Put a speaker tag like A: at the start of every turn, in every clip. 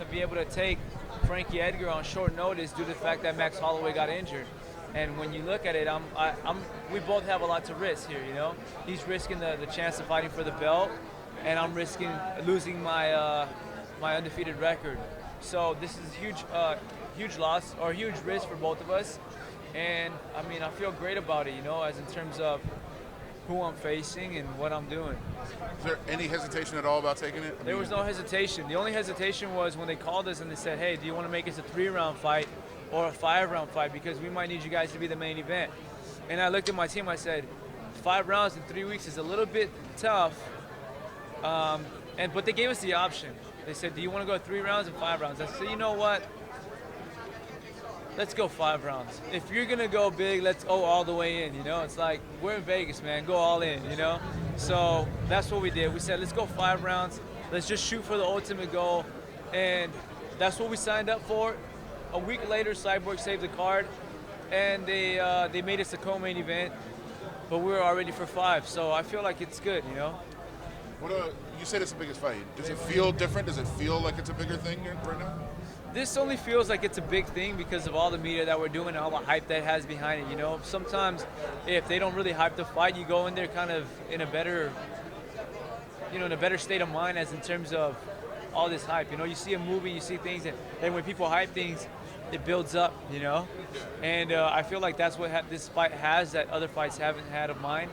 A: to be able to take Frankie Edgar on short notice due to the fact that Max Holloway got injured. And when you look at it, we both have a lot to risk here. You know, he's risking the chance of fighting for the belt, and I'm risking losing my undefeated record. So this is huge loss or huge risk for both of us. And I mean, I feel great about it. You know, as in terms of who I'm facing and what I'm doing.
B: Is there any hesitation at all about taking it?
A: There was no hesitation. The only hesitation was when they called us and they said, hey, do you want to make this a 3-round fight or a 5-round fight, because we might need you guys to be the main event. And I looked at my team, I said, 5 rounds in 3 weeks is a little bit tough. But they gave us the option. They said, do you want to go 3 rounds and 5 rounds? I said, you know what? Let's go 5 rounds. If you're gonna go big, let's go all the way in, you know? It's like, we're in Vegas, man, go all in, you know? So that's what we did. We said, let's go 5 rounds. Let's just shoot for the ultimate goal. And that's what we signed up for. A week later, Cyborg saved the card, and they made us a co-main event, but we were already for 5. So I feel like it's good, you know?
B: You said it's the biggest fight. Does it feel different? Does it feel like it's a bigger thing right now?
A: This only feels like it's a big thing because of all the media that we're doing and all the hype that it has behind it, you know? Sometimes if they don't really hype the fight, you go in there kind of in a better state of mind as in terms of all this hype. You know, you see a movie, you see things, and when people hype things, it builds up, you know? And I feel like that's what this fight has that other fights haven't had of mine.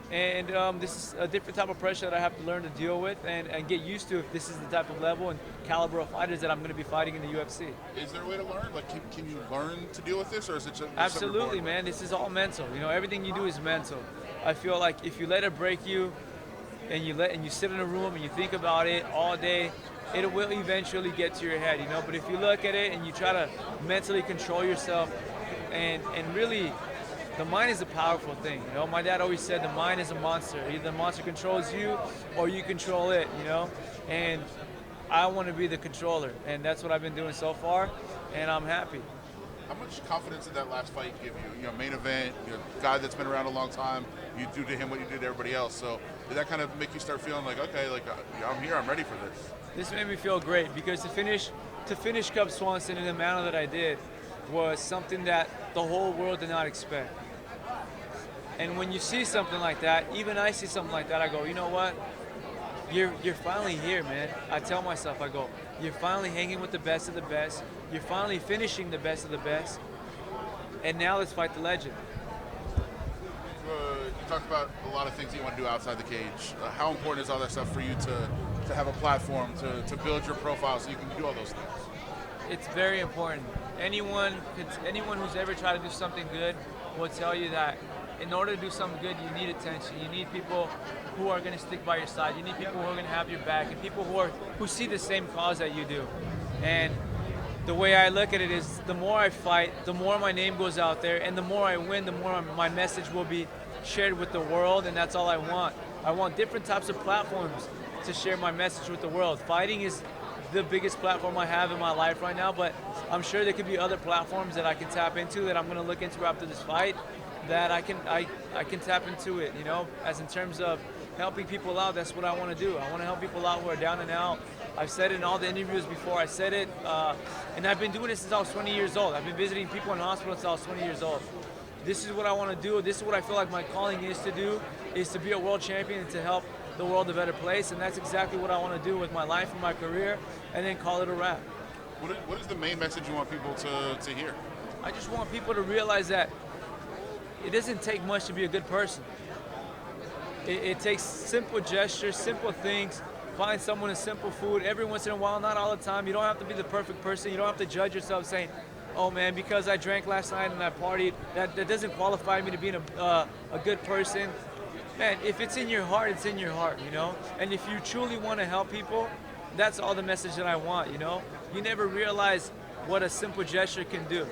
A: And this is a different type of pressure that I have to learn to deal with and get used to if this is the type of level and caliber of fighters that I'm going to be fighting in the UFC.
B: Is there a way to learn? Like, can you learn to deal with this, or is it just
A: Absolutely, man. This is all mental. You know, everything you do is mental. I feel like if you let it break you, and you sit in a room and you think about it all day, it will eventually get to your head, you know. But if you look at it and you try to mentally control yourself, and really, the mind is a powerful thing, you know. My dad always said the mind is a monster. Either the monster controls you or you control it, you know. And I want to be the controller, and that's what I've been doing so far, and I'm happy.
B: How much confidence did that last fight give you? You know, main event, a guy that's been around a long time. You do to him what you did to everybody else. So did that kind of make you start feeling like, okay, like I'm here, I'm ready for this?
A: This made me feel great because to finish Cub Swanson in the manner that I did was something that the whole world did not expect. And when you see something like that, even I see something like that, I go, you know what? You're finally here, man. I tell myself, I go, you're finally hanging with the best of the best. You're finally finishing the best of the best. And now let's fight the legend.
B: You talked about a lot of things that you want to do outside the cage. How important is all that stuff for you to have a platform, to build your profile so you can do all those things?
A: It's very important. Anyone who's ever tried to do something good will tell you that in order to do something good, you need attention. You need people who are going to stick by your side. You need people who are going to have your back, and people who see the same cause that you do. And the way I look at it is, the more I fight, the more my name goes out there, and the more I win, the more my message will be shared with the world, and that's all I want. I want different types of platforms to share my message with the world. Fighting is the biggest platform I have in my life right now, but I'm sure there could be other platforms that I can tap into that I'm going to look into after this fight, that I can tap into it, you know, as in terms of helping people out. That's what I want to do. I want to help people out who are down and out. I've said it in all the interviews before. I said it, and I've been doing this since I was 20 years old. I've been visiting people in hospitals since I was 20 years old. This is what I want to do. This is what I feel like my calling is to do, is to be a world champion and to help the world a better place. And that's exactly what I want to do with my life and my career, and then call it a wrap.
B: What is the main message you want people to hear?
A: I just want people to realize that it doesn't take much to be a good person. It takes simple gestures, simple things. Find someone with simple food every once in a while, not all the time. You don't have to be the perfect person. You don't have to judge yourself saying, oh man, because I drank last night and I partied, that doesn't qualify me to being a good person. Man, if it's in your heart, it's in your heart, you know? And if you truly want to help people, that's all the message that I want, you know? You never realize what a simple gesture can do.